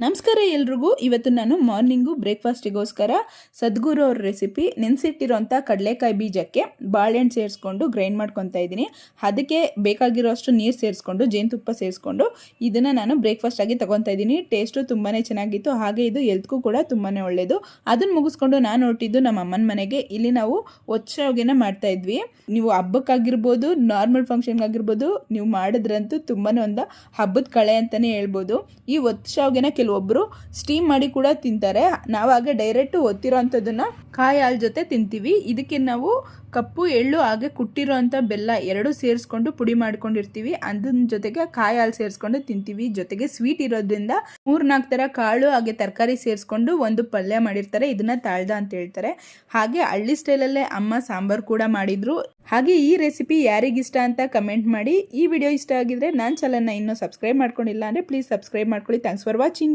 ನಮಸ್ಕಾರ ಎಲ್ರಿಗೂ. ಇವತ್ತು ನಾನು ಮಾರ್ನಿಂಗು ಬ್ರೇಕ್ಫಾಸ್ಟಿಗೋಸ್ಕರ ಸದ್ಗುರು ಅವ್ರ ರೆಸಿಪಿ ನೆನೆಸಿಟ್ಟಿರೋಂಥ ಕಡಲೆಕಾಯಿ ಬೀಜಕ್ಕೆ ಬಾಳೆಹಣ್ಣು ಸೇರಿಸ್ಕೊಂಡು ಗ್ರೈಂಡ್ ಮಾಡ್ಕೊತಾ ಇದ್ದೀನಿ. ಅದಕ್ಕೆ ಬೇಕಾಗಿರೋಷ್ಟು ನೀರು ಸೇರಿಸ್ಕೊಂಡು ಜೇನುತುಪ್ಪ ಸೇರಿಸ್ಕೊಂಡು ಇದನ್ನು ನಾನು ಬ್ರೇಕ್ಫಾಸ್ಟ್ ಆಗಿ ತೊಗೊತಾ ಇದ್ದೀನಿ. ಟೇಸ್ಟು ತುಂಬಾ ಚೆನ್ನಾಗಿತ್ತು, ಹಾಗೆ ಇದು ಹೆಲ್ತ್ಗೂ ಕೂಡ ತುಂಬಾ ಒಳ್ಳೆಯದು. ಅದನ್ನು ಮುಗಿಸ್ಕೊಂಡು ನಾನು ಹೊರಟಿದ್ದು ನಮ್ಮ ಅಮ್ಮನ ಮನೆಗೆ. ಇಲ್ಲಿ ನಾವು ಒಚ್ಚ ಮಾಡ್ತಾ ಇದ್ವಿ. ನೀವು ಹಬ್ಬಕ್ಕಾಗಿರ್ಬೋದು, ನಾರ್ಮಲ್ ಫಂಕ್ಷನ್ಗಾಗಿರ್ಬೋದು, ನೀವು ಮಾಡಿದ್ರಂತೂ ತುಂಬಾ ಒಂದು ಹಬ್ಬದ ಕಳೆ ಅಂತಲೇ ಹೇಳ್ಬೋದು. ಈ ಒಚ್ಚ ಕೆಲವೊಬ್ಬರು ಸ್ಟೀಮ್ ಮಾಡಿ ಕೂಡ ತಿಂತಾರೆ. ನಾವಾಗ ಡೈರೆಕ್ಟ್ ಒತ್ತಿರೋ ಅಂಥದ್ದನ್ನು ಕಾಯಿ ಹಾಲು ಜೊತೆ ತಿಂತೀವಿ. ಇದಕ್ಕೆ ನಾವು ಕಪ್ಪು ಎಳ್ಳು ಹಾಗೆ ಕುಟ್ಟಿರೋ ಅಂಥ ಬೆಲ್ಲ ಎರಡು ಸೇರಿಸ್ಕೊಂಡು ಪುಡಿ ಮಾಡ್ಕೊಂಡಿರ್ತೀವಿ. ಅದನ್ನ ಜೊತೆಗೆ ಕಾಯಿ ಹಾಲು ಸೇರಿಸ್ಕೊಂಡು ತಿಂತೀವಿ. ಜೊತೆಗೆ ಸ್ವೀಟ್ ಇರೋದ್ರಿಂದ 3-4 ಥರ ಕಾಳು ಹಾಗೆ ತರಕಾರಿ ಸೇರಿಸ್ಕೊಂಡು ಒಂದು ಪಲ್ಯ ಮಾಡಿರ್ತಾರೆ. ಇದನ್ನ ತಾಳ್ದ ಅಂತ ಹೇಳ್ತಾರೆ. ಹಾಗೆ ಹಳ್ಳಿ ಸ್ಟೈಲಲ್ಲೇ ಅಮ್ಮ ಸಾಂಬಾರು ಕೂಡ ಮಾಡಿದ್ರು. ಹಾಗೆ ಈ ರೆಸಿಪಿ ಯಾರಿಗಿಷ್ಟ ಅಂತ ಕಮೆಂಟ್ ಮಾಡಿ. ಈ ವಿಡಿಯೋ ಇಷ್ಟ ಆಗಿದ್ರೆ ನನ್ನ ಚಾನಲ್ನ ಇನ್ನೂ ಸಬ್ಸ್ಕ್ರೈಬ್ ಮಾಡ್ಕೊಂಡಿಲ್ಲ ಅಂದರೆ ಪ್ಲೀಸ್ ಸಬ್ಸ್ಕ್ರೈಬ್ ಮಾಡ್ಕೊಳ್ಳಿ. Thanks for watching.